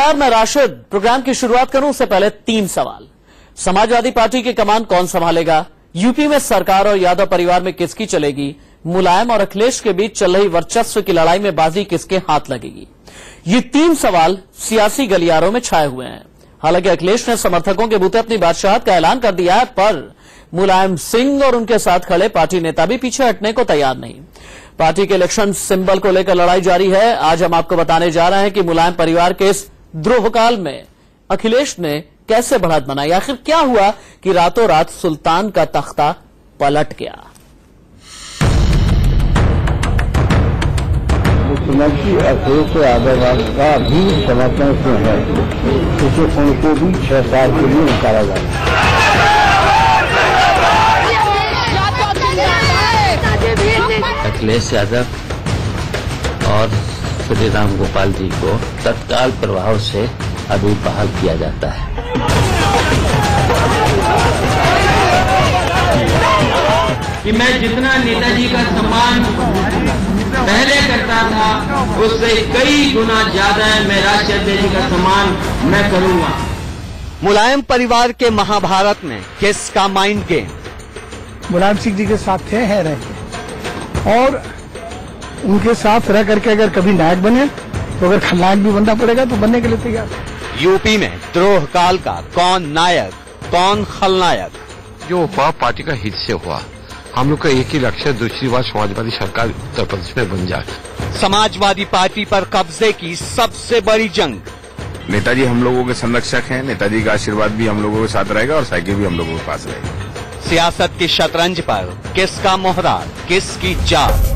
नमस्कार, मैं राशिद। प्रोग्राम की शुरुआत करूं उससे पहले 3 सवाल। समाजवादी पार्टी की कमान कौन संभालेगा? यूपी में सरकार और यादव परिवार में किसकी चलेगी? मुलायम और अखिलेश के बीच चल रही वर्चस्व की लड़ाई में बाजी किसके हाथ लगेगी? ये 3 सवाल सियासी गलियारों में छाए हुए हैं। हालांकि अखिलेश ने समर्थकों के बूते अपनी बादशाहत का ऐलान कर दिया है, पर मुलायम सिंह और उनके साथ खड़े पार्टी नेता भी पीछे हटने को तैयार नहीं। पार्टी के इलेक्शन सिंबल को लेकर लड़ाई जारी है। आज हम आपको बताने जा रहे हैं कि मुलायम परिवार के इस द्रोहकाल में अखिलेश ने कैसे बढ़त बनाई। आखिर क्या हुआ कि रातों रात सुल्तान का तख्ता पलट गया? मुख्यमंत्री अखिलेश यादव का भी समर्थन उसमें है, उसे उनको भी 6 साल के लिए निकाला जाए। अखिलेश यादव और श्री राम गोपाल जी को तत्काल प्रभाव से अभी बहाल किया जाता है। कि मैं जितना नेताजी का सम्मान पहले करता था उससे कई गुना ज्यादा मैं राष्ट्रीय अध्यक्ष जी का सम्मान मैं करूंगा। मुलायम परिवार के महाभारत में किसका माइंड गेम? मुलायम सिंह जी के साथ थे, हैं, रहे और उनके साथ रह करके अगर कभी नायक बने तो अगर खलनायक भी बनना पड़ेगा तो बनने के लिए तैयार। यूपी में द्रोह काल का कौन नायक कौन खलनायक? जो हुआ पार्टी का हित से हुआ। हम लोग का एक ही लक्ष्य है, दूसरी बार समाजवादी सरकार उत्तर प्रदेश में बन जाए। समाजवादी पार्टी पर कब्जे की सबसे बड़ी जंग। नेताजी हम लोगों के संरक्षक हैं, नेताजी का आशीर्वाद भी हम लोगों के साथ रहेगा और साइकिल भी हम लोगों के पास रहेगी। सियासत की शतरंज पर किसका मोहरा किसकी चाल?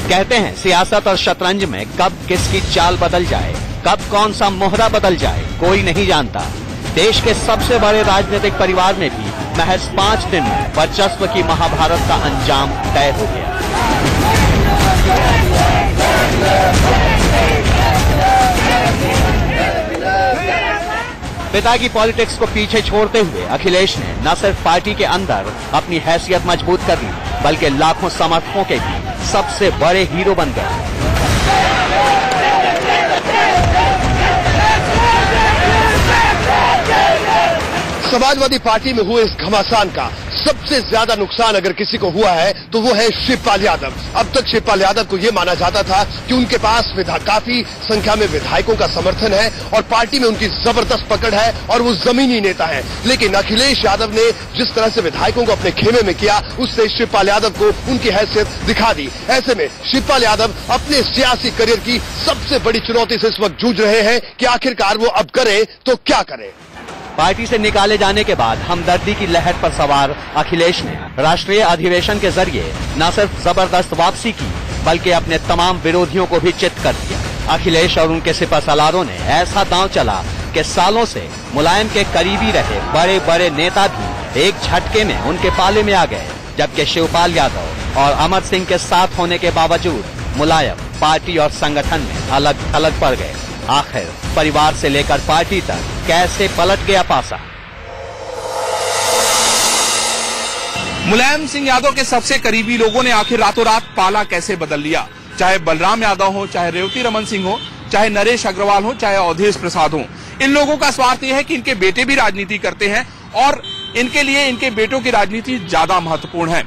कहते हैं सियासत और शतरंज में कब किसकी चाल बदल जाए, कब कौन सा मोहरा बदल जाए, कोई नहीं जानता। देश के सबसे बड़े राजनीतिक परिवार में भी महज 5 दिन में वर्चस्व की महाभारत का अंजाम तय हो गया। पिता की पॉलिटिक्स को पीछे छोड़ते हुए अखिलेश ने न सिर्फ पार्टी के अंदर अपनी हैसियत मजबूत कर ली, बल्कि लाखों समर्थकों के भी सबसे बड़े हीरो बन गए। समाजवादी पार्टी में हुए इस घमासान का सबसे ज्यादा नुकसान अगर किसी को हुआ है तो वो है शिवपाल यादव। अब तक शिवपाल यादव को यह माना जाता था कि उनके पास काफी संख्या में विधायकों का समर्थन है और पार्टी में उनकी जबरदस्त पकड़ है और वो जमीनी नेता है। लेकिन अखिलेश यादव ने जिस तरह से विधायकों को अपने खेमे में किया, उससे शिवपाल यादव को उनकी हैसियत दिखा दी। ऐसे में शिवपाल यादव अपने सियासी करियर की सबसे बड़ी चुनौती से इस वक्त जूझ रहे हैं कि आखिरकार वो अब करें तो क्या करें। पार्टी से निकाले जाने के बाद हमदर्दी की लहर पर सवार अखिलेश ने राष्ट्रीय अधिवेशन के जरिए न सिर्फ जबरदस्त वापसी की, बल्कि अपने तमाम विरोधियों को भी चित कर दिया। अखिलेश और उनके सिपहसालारों ने ऐसा दांव चला कि सालों से मुलायम के करीबी रहे बड़े बड़े नेता भी एक झटके में उनके पाले में आ गए। जबकि शिवपाल यादव और अमर सिंह के साथ होने के बावजूद मुलायम पार्टी और संगठन में अलग अलग पड़ गए। आखिर परिवार से लेकर पार्टी तक कैसे पलट गया पासा? मुलायम सिंह यादव के सबसे करीबी लोगों ने आखिर रातों रात पाला कैसे बदल लिया। चाहे बलराम यादव हो, चाहे रेवती रमन सिंह हो, चाहे नरेश अग्रवाल हो, चाहे अवधेश प्रसाद हो, इन लोगों का स्वार्थ यह है कि इनके बेटे भी राजनीति करते हैं और इनके लिए इनके बेटों की राजनीति ज्यादा महत्वपूर्ण है।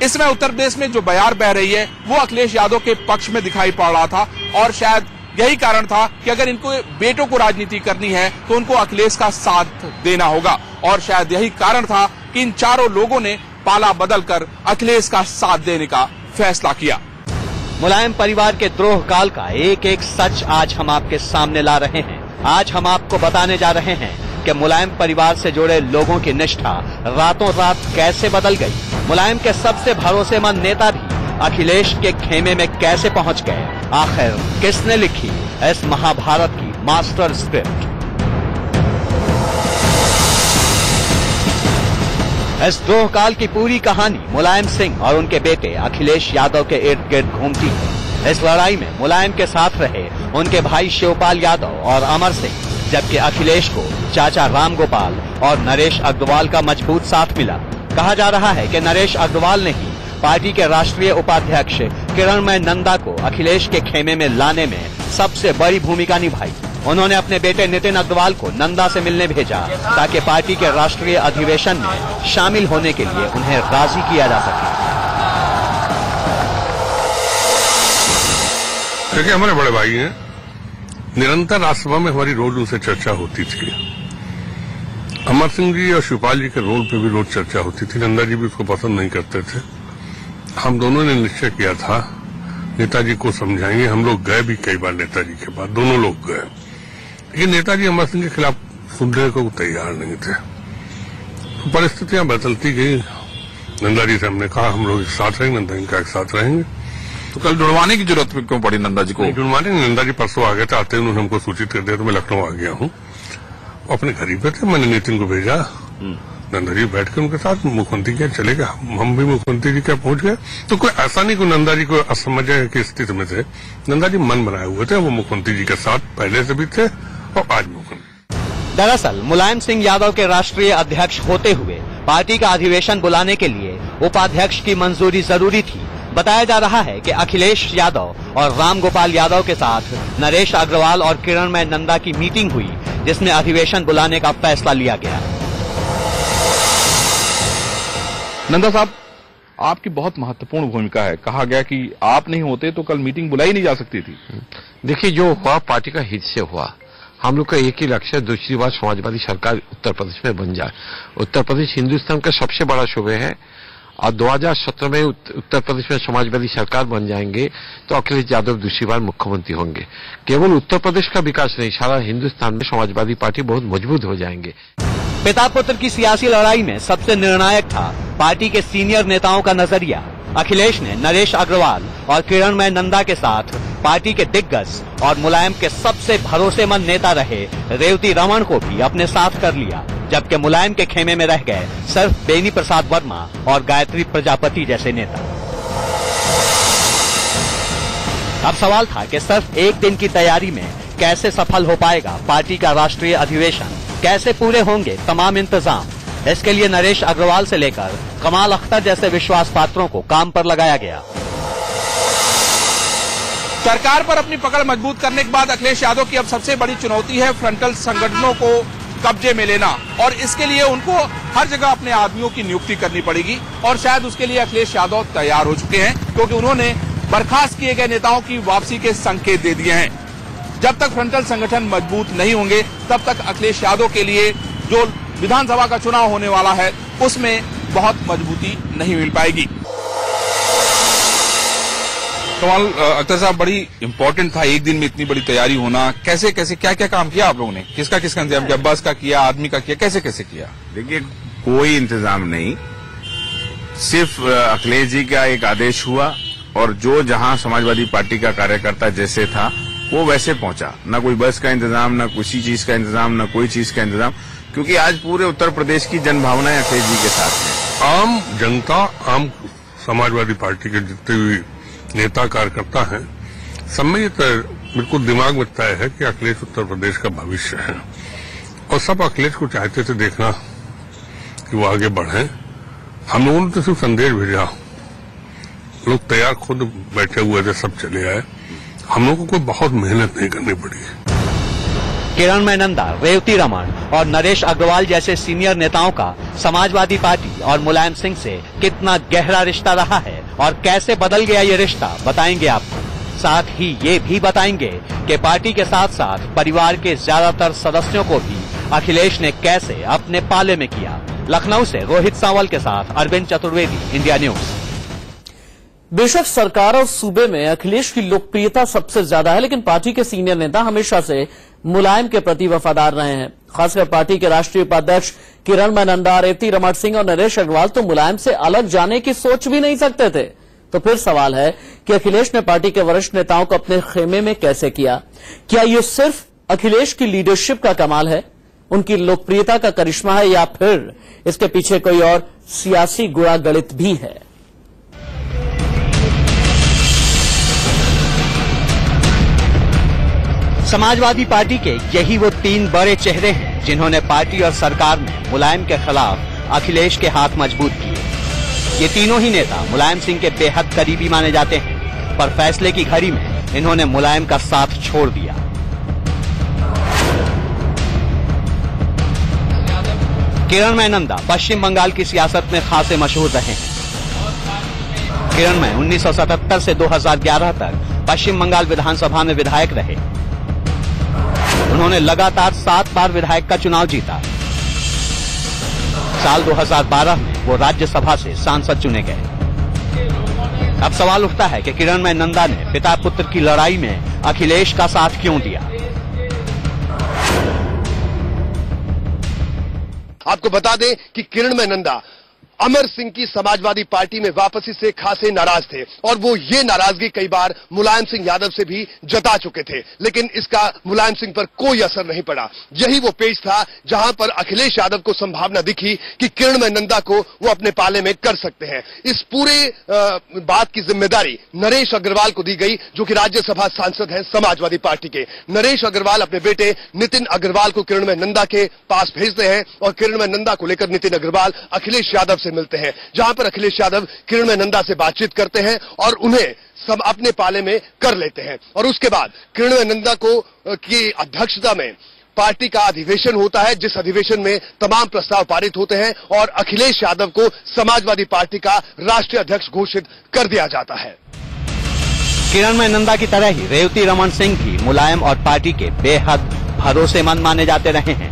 इसमें उत्तर प्रदेश में जो बयार बह रही है वो अखिलेश यादव के पक्ष में दिखाई पड़ रहा था और शायद यही कारण था कि अगर इनको बेटों को राजनीति करनी है तो उनको अखिलेश का साथ देना होगा। और शायद यही कारण था कि इन चारों लोगों ने पाला बदलकर अखिलेश का साथ देने का फैसला किया। मुलायम परिवार के द्रोह काल का एक एक सच आज हम आपके सामने ला रहे हैं। आज हम आपको बताने जा रहे हैं कि मुलायम परिवार से जुड़े लोगों की निष्ठा रातों रात कैसे बदल गई। मुलायम के सबसे भरोसेमंद नेता भी अखिलेश के खेमे में कैसे पहुंच गए। आखिर किसने लिखी इस महाभारत की मास्टर स्क्रिप्ट? इस द्रोह काल की पूरी कहानी मुलायम सिंह और उनके बेटे अखिलेश यादव के इर्द गिर्द घूमती है। इस लड़ाई में मुलायम के साथ रहे उनके भाई शिवपाल यादव और अमर सिंह, जबकि अखिलेश को चाचा राम गोपाल और नरेश अग्रवाल का मजबूत साथ मिला। कहा जा रहा है कि नरेश अग्रवाल ने ही पार्टी के राष्ट्रीय उपाध्यक्ष किरणमय नंदा को अखिलेश के खेमे में लाने में सबसे बड़ी भूमिका निभाई। उन्होंने अपने बेटे नितिन अग्रवाल को नंदा से मिलने भेजा ताकि पार्टी के राष्ट्रीय अधिवेशन में शामिल होने के लिए उन्हें राजी किया जा सके। क्योंकि हमारे बड़े भाई हैं, निरंतर राज्यसभा में हमारी रोज उनसे चर्चा होती थी। अमर सिंह जी और शिवपाल जी के रोल पे भी रोज चर्चा होती थी। नंदा जी भी उसको पसंद नहीं करते थे। हम दोनों ने निश्चय किया था नेताजी को समझाएंगे। हम लोग गए भी कई बार नेताजी के पास, दोनों लोग गए, लेकिन नेताजी अमर सिंह के खिलाफ सुनने को तैयार नहीं थे। तो परिस्थितियां बदलती गई। नंदा जी से हमने कहा हम लोग एक साथ रहेंगे, नंदा जी का एक साथ रहेंगे। तो कल जुड़वाने की जरूरत क्यों पड़ी नंदा जी को? जुड़वाने नंदा जी परसों आ गए थे, आते उन्होंने हमको सूचित कर दिया तो मैं लखनऊ आ गया हूँ। अपने घर ही पे थे, मैंने नितिन को भेजा। नंदा जी बैठ के उनके साथ मुख्यमंत्री के चले गए, हम भी मुख्यमंत्री जी के पहुंच गए। तो कोई ऐसा नहीं, कोई नंदा जी को असमझ की स्थिति में थे। नंदा जी मन बनाए हुए थे, वो मुख्यमंत्री जी के साथ पहले से भी थे और आज मुख्यमंत्री। दरअसल मुलायम सिंह यादव के राष्ट्रीय अध्यक्ष होते हुए पार्टी का अधिवेशन बुलाने के लिए उपाध्यक्ष की मंजूरी जरूरी थी। बताया जा रहा है कि अखिलेश यादव और राम गोपाल यादव के साथ नरेश अग्रवाल और किरणमय नंदा की मीटिंग हुई, जिसमें अधिवेशन बुलाने का फैसला लिया गया। नंदा साहब, आपकी बहुत महत्वपूर्ण भूमिका है। कहा गया कि आप नहीं होते तो कल मीटिंग बुलाई नहीं जा सकती थी। देखिए, जो हुआ पार्टी का हित से हुआ। हम लोग का एक ही लक्ष्य है, दूसरी बार समाजवादी सरकार उत्तर प्रदेश में बन जाए। उत्तर प्रदेश हिंदुस्तान का सबसे बड़ा सूबे है और 2017 में उत्तर प्रदेश में समाजवादी सरकार बन जाएंगे तो अखिलेश यादव दूसरी बार मुख्यमंत्री होंगे। केवल उत्तर प्रदेश का विकास नहीं, सारा हिंदुस्तान में समाजवादी पार्टी बहुत मजबूत हो जाएंगे। पिता पुत्र की सियासी लड़ाई में सबसे निर्णायक था पार्टी के सीनियर नेताओं का नजरिया। अखिलेश ने नरेश अग्रवाल और किरणमय नंदा के साथ पार्टी के दिग्गज और मुलायम के सबसे भरोसेमंद नेता रहे रेवती रमन को भी अपने साथ कर लिया, जबकि मुलायम के खेमे में रह गए सिर्फ बेनी प्रसाद वर्मा और गायत्री प्रजापति जैसे नेता। अब सवाल था कि सिर्फ एक दिन की तैयारी में कैसे सफल हो पाएगा पार्टी का राष्ट्रीय अधिवेशन, कैसे पूरे होंगे तमाम इंतजाम। इसके लिए नरेश अग्रवाल से लेकर कमाल अख्तर जैसे विश्वास पात्रों को काम पर लगाया गया। सरकार पर अपनी पकड़ मजबूत करने के बाद अखिलेश यादव की अब सबसे बड़ी चुनौती है फ्रंटल संगठनों को कब्जे में लेना, और इसके लिए उनको हर जगह अपने आदमियों की नियुक्ति करनी पड़ेगी। और शायद उसके लिए अखिलेश यादव तैयार हो चुके हैं, क्योंकि उन्होंने बर्खास्त किए गए नेताओं की वापसी के संकेत दे दिए हैं। जब तक फ्रंटल संगठन मजबूत नहीं होंगे तब तक अखिलेश यादव के लिए जो विधानसभा का चुनाव होने वाला है उसमें बहुत मजबूती नहीं मिल पाएगी। कमाल अख्तर साहब, बड़ी इंपॉर्टेंट था एक दिन में इतनी बड़ी तैयारी होना। कैसे कैसे क्या क्या काम किया आप लोगों ने? किसका इंतजाम किया? बस का किया, आदमी का किया, कैसे कैसे किया? देखिए, कोई इंतजाम नहीं, सिर्फ अखिलेश जी का एक आदेश हुआ और जो जहां समाजवादी पार्टी का कार्यकर्ता जैसे था वो वैसे पहुंचा। न कोई बस का इंतजाम, न किसी चीज का इंतजाम, न कोई चीज का इंतजाम, क्योंकि आज पूरे उत्तर प्रदेश की जनभावनाएं अखिलेश जी के साथ है। आम जनता, आम समाजवादी पार्टी के जितने भी नेता कार्यकर्ता हैं, सब में ये बिल्कुल दिमाग में तय है कि अखिलेश उत्तर प्रदेश का भविष्य है और सब अखिलेश को चाहते थे देखना कि वो आगे बढ़े। हम लोगों ने तो सिर्फ संदेश भेजा, लोग तैयार खुद बैठे हुए थे, सब चले आए। हम लोगों को बहुत मेहनत नहीं करनी पड़ी। किरणमय नंदा, रेवती रमन और नरेश अग्रवाल जैसे सीनियर नेताओं का समाजवादी पार्टी और मुलायम सिंह से कितना गहरा रिश्ता रहा है और कैसे बदल गया ये रिश्ता, बताएंगे आपको। साथ ही ये भी बताएंगे कि पार्टी के साथ साथ परिवार के ज्यादातर सदस्यों को भी अखिलेश ने कैसे अपने पाले में किया। लखनऊ से रोहित सांवल के साथ अरविंद चतुर्वेदी, इंडिया न्यूज। बेशक सरकार और सूबे में अखिलेश की लोकप्रियता सबसे ज्यादा है, लेकिन पार्टी के सीनियर नेता हमेशा से मुलायम के प्रति वफादार रहे हैं। खासकर पार्टी के राष्ट्रीय उपाध्यक्ष किरणमय नंदा, रेवती रमन सिंह और नरेश अग्रवाल तो मुलायम से अलग जाने की सोच भी नहीं सकते थे। तो फिर सवाल है कि अखिलेश ने पार्टी के वरिष्ठ नेताओं को अपने खेमे में कैसे किया? क्या ये सिर्फ अखिलेश की लीडरशिप का कमाल है, उनकी लोकप्रियता का करिश्मा है, या फिर इसके पीछे कोई और सियासी गुणा गणित भी है? समाजवादी पार्टी के यही वो तीन बड़े चेहरे हैं जिन्होंने पार्टी और सरकार में मुलायम के खिलाफ अखिलेश के हाथ मजबूत किए। ये तीनों ही नेता मुलायम सिंह के बेहद करीबी माने जाते हैं, पर फैसले की घड़ी में इन्होंने मुलायम का साथ छोड़ दिया। किरणमय नंदा पश्चिम बंगाल की सियासत में खासे मशहूर रहे हैं। किरणमय 1977 से 2011 तक पश्चिम बंगाल विधानसभा में विधायक रहे। उन्होंने लगातार 7 बार विधायक का चुनाव जीता। साल 2012 में वो राज्यसभा से सांसद चुने गए। अब सवाल उठता है कि किरणमय नंदा ने पिता पुत्र की लड़ाई में अखिलेश का साथ क्यों दिया। आपको बता दें कि किरणमय नंदा अमर सिंह की समाजवादी पार्टी में वापसी से खासे नाराज थे और वो ये नाराजगी कई बार मुलायम सिंह यादव से भी जता चुके थे, लेकिन इसका मुलायम सिंह पर कोई असर नहीं पड़ा। यही वो पेज था जहां पर अखिलेश यादव को संभावना दिखी कि किरणमय नंदा को वो अपने पाले में कर सकते हैं। इस पूरे बात की जिम्मेदारी नरेश अग्रवाल को दी गई, जो कि राज्यसभा सांसद हैं समाजवादी पार्टी के। नरेश अग्रवाल अपने बेटे नितिन अग्रवाल को किरणमय नंदा के पास भेजते हैं और किरणमय नंदा को लेकर नितिन अग्रवाल अखिलेश यादव से मिलते हैं, जहां पर अखिलेश यादव किरणमय नंदा से बातचीत करते हैं और उन्हें सब अपने पाले में कर लेते हैं। और उसके बाद किरणमय नंदा की अध्यक्षता में पार्टी का अधिवेशन होता है, जिस अधिवेशन में तमाम प्रस्ताव पारित होते हैं और अखिलेश यादव को समाजवादी पार्टी का राष्ट्रीय अध्यक्ष घोषित कर दिया जाता है। किरणमय नंदा की तरह ही रेवती रमन सिंह भी मुलायम और पार्टी के बेहद भरोसेमंद माने जाते रहे हैं।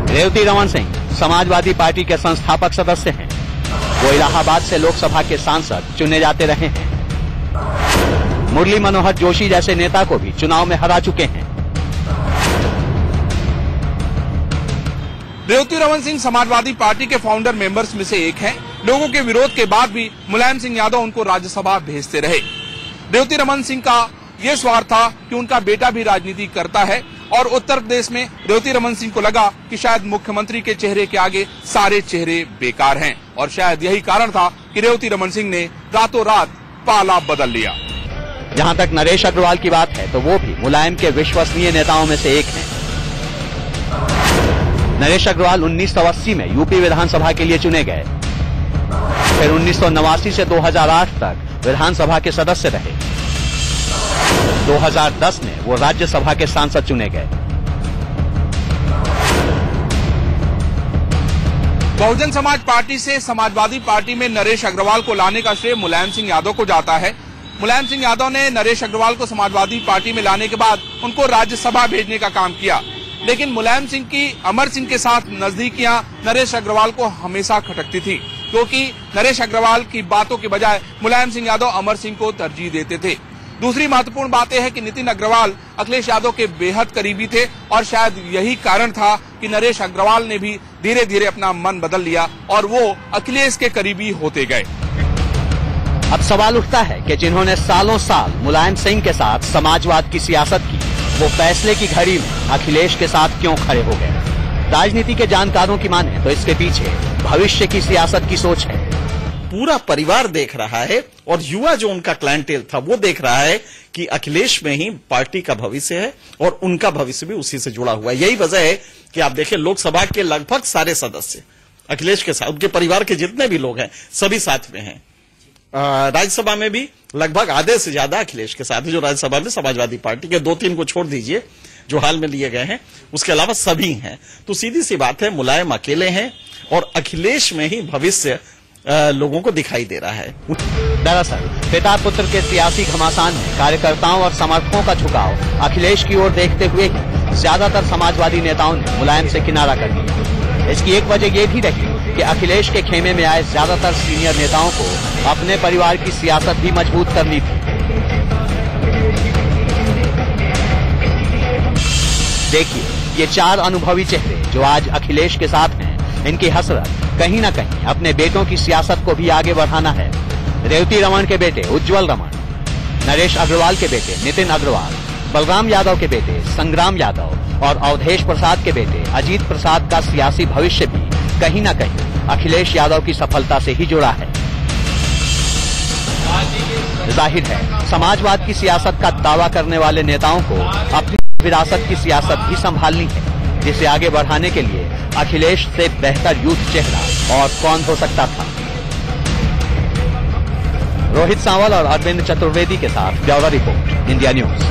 रेवती रमन सिंह समाजवादी पार्टी के संस्थापक सदस्य हैं। वो इलाहाबाद से लोकसभा के सांसद चुने जाते रहे हैं। मुरली मनोहर जोशी जैसे नेता को भी चुनाव में हरा चुके हैं। रेवती रमन सिंह समाजवादी पार्टी के फाउंडर मेंबर्स में से एक हैं। लोगों के विरोध के बाद भी मुलायम सिंह यादव उनको राज्यसभा भेजते रहे। रेवती रमन सिंह का ये स्वार्थ था कि उनका बेटा भी राजनीति करता है और उत्तर प्रदेश में रेवती रमन सिंह को लगा कि शायद मुख्यमंत्री के चेहरे के आगे सारे चेहरे बेकार हैं और शायद यही कारण था कि रेवती रमन सिंह ने रातों रात पाला बदल लिया। जहां तक नरेश अग्रवाल की बात है तो वो भी मुलायम के विश्वसनीय नेताओं में से एक हैं। नरेश अग्रवाल 1980 में यूपी विधानसभा के लिए चुने गए। फिर 1989 से 2008 तक विधानसभा के सदस्य रहे। 2010 में वो राज्यसभा के सांसद चुने गए। बहुजन समाज पार्टी से समाजवादी पार्टी में नरेश अग्रवाल को लाने का श्रेय मुलायम सिंह यादव को जाता है। मुलायम सिंह यादव ने नरेश अग्रवाल को समाजवादी पार्टी में लाने के बाद उनको राज्यसभा भेजने का काम किया, लेकिन मुलायम सिंह की अमर सिंह के साथ नजदीकियां नरेश अग्रवाल को हमेशा खटकती थी, क्योंकि नरेश अग्रवाल की बातों के बजाय मुलायम सिंह यादव अमर सिंह को तरजीह देते थे। दूसरी महत्वपूर्ण बात यह है कि नितिन अग्रवाल अखिलेश यादव के बेहद करीबी थे और शायद यही कारण था कि नरेश अग्रवाल ने भी धीरे धीरे अपना मन बदल लिया और वो अखिलेश के करीबी होते गए। अब सवाल उठता है कि जिन्होंने सालों साल मुलायम सिंह के साथ समाजवाद की सियासत की, वो फैसले की घड़ी में अखिलेश के साथ क्यों खड़े हो गए। राजनीति के जानकारों की माने तो इसके पीछे भविष्य की सियासत की सोच है। पूरा परिवार देख रहा है और युवा जो उनका क्लाइंटेल था वो देख रहा है कि अखिलेश में ही पार्टी का भविष्य है और उनका भविष्य भी उसी से जुड़ा हुआ है। यही वजह है कि आप देखें लोकसभा के लगभग सारे सदस्य अखिलेश के साथ, उनके परिवार के जितने भी लोग हैं सभी साथ में हैं। राज्यसभा में भी लगभग आधे से ज्यादा अखिलेश के साथ है। जो राज्यसभा में समाजवादी पार्टी के 2-3 को छोड़ दीजिए जो हाल में लिए गए हैं, उसके अलावा सभी हैं। तो सीधी सी बात है, मुलायम अकेले हैं और अखिलेश में ही भविष्य लोगों को दिखाई दे रहा है। दरअसल पिता पुत्र के सियासी घमासान में कार्यकर्ताओं और समर्थकों का झुकाव अखिलेश की ओर देखते हुए ही ज्यादातर समाजवादी नेताओं ने मुलायम से किनारा कर दिया। इसकी एक वजह यह भी रही कि अखिलेश के खेमे में आए ज्यादातर सीनियर नेताओं को अपने परिवार की सियासत भी मजबूत करनी थी। देखिए, ये 4 अनुभवी चेहरे जो आज अखिलेश के साथ हैं, इनकी हसरत कहीं न कहीं अपने बेटों की सियासत को भी आगे बढ़ाना है। रेवती रमन के बेटे उज्जवल रमन, नरेश अग्रवाल के बेटे नितिन अग्रवाल, बलराम यादव के बेटे संग्राम यादव और अवधेश प्रसाद के बेटे अजीत प्रसाद का सियासी भविष्य भी कहीं न कहीं अखिलेश यादव की सफलता से ही जुड़ा है। जाहिर है, समाजवाद की सियासत का दावा करने वाले नेताओं को अपनी विरासत की सियासत भी संभालनी है, जिसे आगे बढ़ाने के लिए अखिलेश से बेहतर यूथ चेहरा और कौन हो सकता था। रोहित सांवल और अरविंद चतुर्वेदी के साथ ब्यूरो रिपोर्ट, इंडिया न्यूज।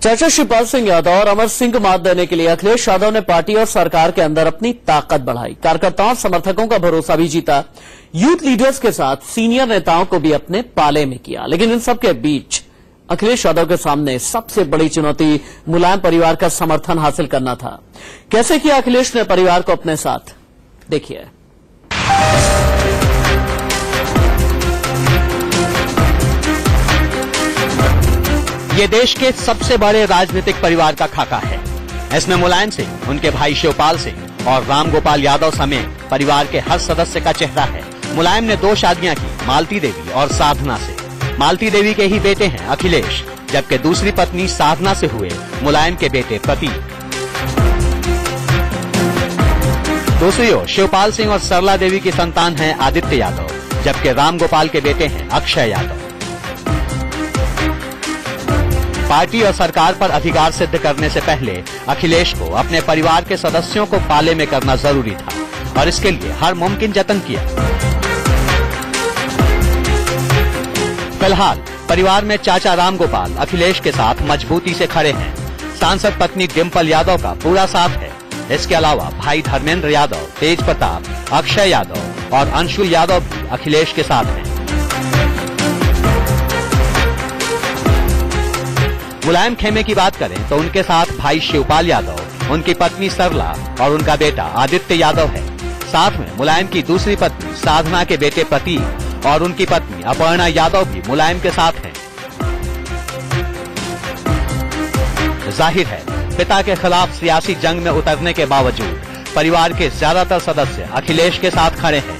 चर्चा शिवपाल सिंह यादव और अमर सिंह को मात देने के लिए अखिलेश यादव ने पार्टी और सरकार के अंदर अपनी ताकत बढ़ाई, कार्यकर्ताओं और समर्थकों का भरोसा भी जीता, यूथ लीडर्स के साथ सीनियर नेताओं को भी अपने पाले में किया। लेकिन इन सबके बीच अखिलेश यादव के सामने सबसे बड़ी चुनौती मुलायम परिवार का समर्थन हासिल करना था। कैसे किया अखिलेश ने परिवार को अपने साथ, देखिए। ये देश के सबसे बड़े राजनीतिक परिवार का खाका है। इसमें मुलायम सिंह, उनके भाई शिवपाल सिंह और रामगोपाल यादव समेत परिवार के हर सदस्य का चेहरा है। मुलायम ने 2 शादियां की, मालती देवी और साधना से। मालती देवी के ही बेटे हैं अखिलेश, जबकि दूसरी पत्नी साधना से हुए मुलायम के बेटे प्रतीक। दूसरी ओर शिवपाल सिंह और सरला देवी की संतान है आदित्य यादव, जबकि रामगोपाल के बेटे हैं अक्षय यादव। पार्टी और सरकार पर अधिकार सिद्ध करने से पहले अखिलेश को अपने परिवार के सदस्यों को पाले में करना जरूरी था और इसके लिए हर मुमकिन जतन किया। फिलहाल परिवार में चाचा रामगोपाल अखिलेश के साथ मजबूती से खड़े हैं। सांसद पत्नी डिंपल यादव का पूरा साथ है। इसके अलावा भाई धर्मेंद्र यादव, तेज प्रताप, अक्षय यादव और अंशुल यादव भी अखिलेश के साथ हैं। मुलायम खेमे की बात करें तो उनके साथ भाई शिवपाल यादव, उनकी पत्नी सरला और उनका बेटा आदित्य यादव है। साथ में मुलायम की दूसरी पत्नी साधना के बेटे प्रतीक और उनकी पत्नी अपर्णा यादव भी मुलायम के साथ हैं। जाहिर है, पिता के खिलाफ सियासी जंग में उतरने के बावजूद परिवार के ज्यादातर सदस्य अखिलेश के साथ खड़े हैं।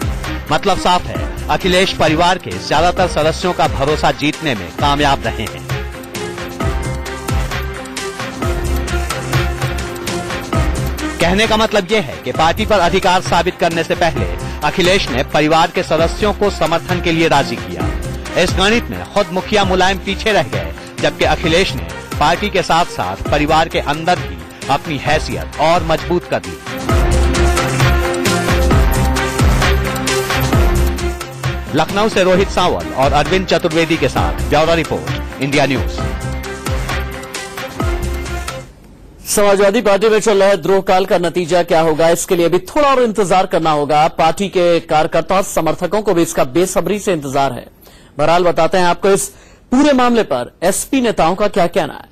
मतलब साफ है, अखिलेश परिवार के ज्यादातर सदस्यों का भरोसा जीतने में कामयाब रहे हैं। कहने का मतलब यह है कि पार्टी पर अधिकार साबित करने से पहले अखिलेश ने परिवार के सदस्यों को समर्थन के लिए राजी किया। इस गणित में खुद मुखिया मुलायम पीछे रह गए, जबकि अखिलेश ने पार्टी के साथ साथ परिवार के अंदर भी अपनी हैसियत और मजबूत कर दी। लखनऊ से रोहित सांवल और अरविंद चतुर्वेदी के साथ bureau report, India news. Samajwadi party में चल रहे द्रोह काल का नतीजा क्या होगा, इसके लिए भी थोड़ा और इंतजार करना होगा। पार्टी के कार्यकर्ताओं और समर्थकों को भी इसका बेसब्री से इंतजार है। बहरहाल बताते हैं आपको इस पूरे मामले पर एसपी नेताओं का क्या कहना है।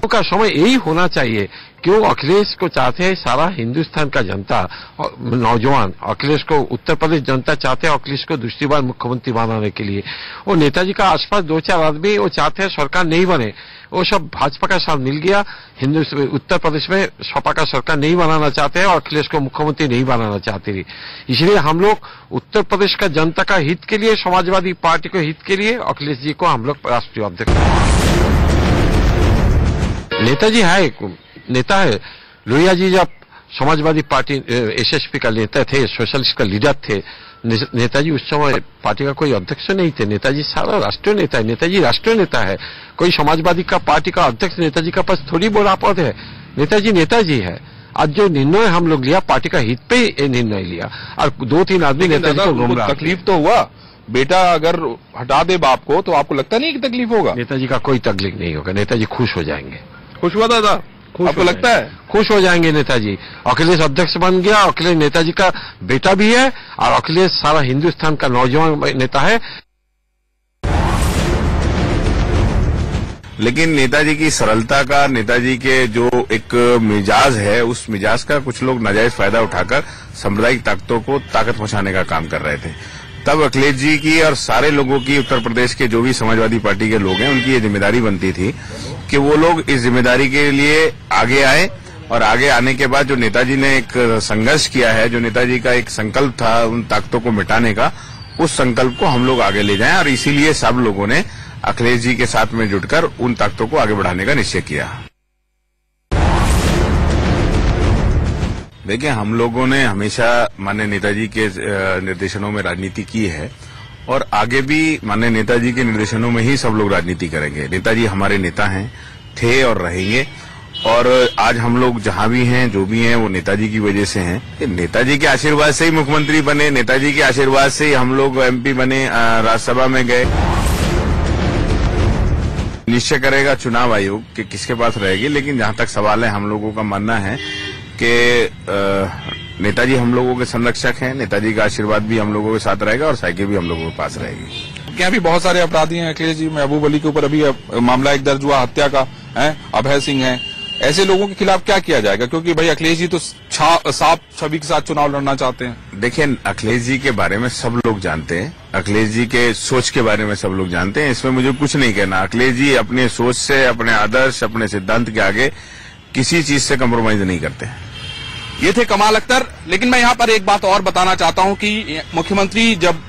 का समय यही होना चाहिए कि वो अखिलेश को चाहते हैं, सारा हिंदुस्तान का जनता और नौजवान अखिलेश को, उत्तर प्रदेश जनता चाहते हैं अखिलेश को दूसरी बार मुख्यमंत्री बनाने के लिए। वो नेताजी का आसपास 2-4 आदमी वो चाहते हैं सरकार नहीं बने, वो सब भाजपा का साथ मिल गया। उत्तर प्रदेश में सपा का सरकार नहीं बनाना चाहते हैं और अखिलेश को मुख्यमंत्री नहीं बनाना चाहते थे। इसलिए हम लोग उत्तर प्रदेश का जनता का हित के लिए, समाजवादी पार्टी के हित के लिए अखिलेश जी को हम लोग राष्ट्रीय अध्यक्ष। नेताजी है, नेता है। लोहिया जी जब समाजवादी पार्टी एसएसपी का नेता थे, सोशलिस्ट का लीडर थे, नेताजी उस समय पार्टी का कोई अध्यक्ष नहीं थे। नेताजी सारा राष्ट्रीय नेता है, नेताजी राष्ट्रीय नेता है। कोई समाजवादी का पार्टी का अध्यक्ष नेताजी का पास थोड़ी बड़ा पद है। नेताजी नेताजी है। आज जो निर्णय हम लोग लिया, पार्टी का हित पे ही निर्णय लिया और 2-3 आदमी नेताजी को घूम रहा। तकलीफ तो हुआ, बेटा अगर हटा दे बाप को तो आपको लगता नहीं कि तकलीफ होगा? नेताजी का कोई तकलीफ नहीं होगा, नेताजी खुश हो जाएंगे। खुश हुआ दादा? आपको लगता है? खुश हो जाएंगे नेताजी। अखिलेश अध्यक्ष बन गया, अखिलेश नेताजी का बेटा भी है और अखिलेश सारा हिंदुस्तान का नौजवान नेता है। लेकिन नेताजी की सरलता का, नेताजी के जो एक मिजाज है, उस मिजाज का कुछ लोग नाजायज फायदा उठाकर सांप्रदायिक ताकतों को ताकत पहुंचाने का काम कर रहे थे। तब अखिलेश जी की और सारे लोगों की, उत्तर प्रदेश के जो भी समाजवादी पार्टी के लोग हैं, उनकी ये जिम्मेदारी बनती थी कि वो लोग इस जिम्मेदारी के लिए आगे आए और आगे आने के बाद जो नेताजी ने एक संघर्ष किया है, जो नेताजी का एक संकल्प था उन ताकतों को मिटाने का, उस संकल्प को हम लोग आगे ले जाएं और इसीलिए सब लोगों ने अखिलेश जी के साथ में जुटकर उन ताकतों को आगे बढ़ाने का निश्चय किया। देखिए, हम लोगों ने हमेशा माननीय नेताजी के निर्देशनों में राजनीति की है और आगे भी माननीय नेताजी के निर्देशनों में ही सब लोग राजनीति करेंगे। नेताजी हमारे नेता हैं, थे और रहेंगे और आज हम लोग जहां भी हैं, जो भी हैं, वो नेताजी की वजह से हैं। नेताजी के आशीर्वाद से ही मुख्यमंत्री बने, नेताजी के आशीर्वाद से ही हम लोग एमपी बने, राज्यसभा में गए। निश्चय करेगा चुनाव आयोग कि किसके पास रहेगी, लेकिन जहां तक सवाल है, हम लोगों का मानना है कि नेताजी हम लोगों के संरक्षक हैं, नेताजी का आशीर्वाद भी हम लोगों के साथ रहेगा और साइकिल भी हम लोगों के पास रहेगी। क्या भी बहुत सारे अपराधी हैं अखिलेश जी, महबूब अली के ऊपर अभी मामला एक दर्ज हुआ, हत्या का है, अभय सिंह है, ऐसे लोगों के खिलाफ क्या किया जाएगा? क्योंकि भाई अखिलेश जी तो साफ छवि के साथ चुनाव लड़ना चाहते हैं। देखिए, अखिलेश जी के बारे में सब लोग जानते हैं, अखिलेश जी के सोच के बारे में सब लोग जानते हैं, इसमें मुझे कुछ नहीं कहना। अखिलेश जी अपने सोच से, अपने आदर्श, अपने सिद्धांत के आगे किसी चीज से कम्प्रोमाइज नहीं करते हैं। ये थे कमाल अख्तर। लेकिन मैं यहाँ पर एक बात और बताना चाहता हूँ कि मुख्यमंत्री जब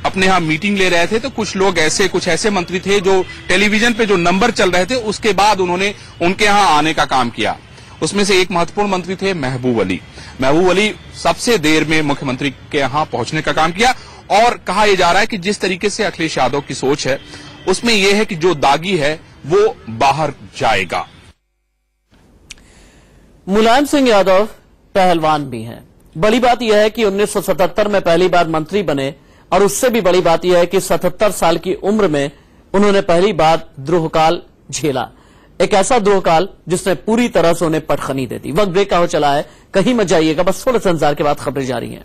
अपने यहाँ मीटिंग ले रहे थे तो कुछ ऐसे मंत्री थे जो टेलीविजन पे जो नंबर चल रहे थे उसके बाद उन्होंने उनके यहाँ आने का काम किया। उसमें से एक महत्वपूर्ण मंत्री थे महबूब अली। महबूब अली सबसे देर में मुख्यमंत्री के यहाँ पहुंचने का काम किया और कहा यह जा रहा है कि जिस तरीके से अखिलेश यादव की सोच है उसमें यह है कि जो दागी है वो बाहर जाएगा। मुलायम सिंह यादव पहलवान भी हैं। बड़ी बात यह है कि 1977 में पहली बार मंत्री बने और उससे भी बड़ी बात यह है कि 77 साल की उम्र में उन्होंने पहली बार द्रोहकाल झेला, एक ऐसा द्रोहकाल जिसने पूरी तरह से उन्हें पटखनी दे दी। वक्त ब्रेक का हो चला है, कहीं मत जाइएगा, बस थोड़ा सा इंतजार के बाद खबरें जारी हैं।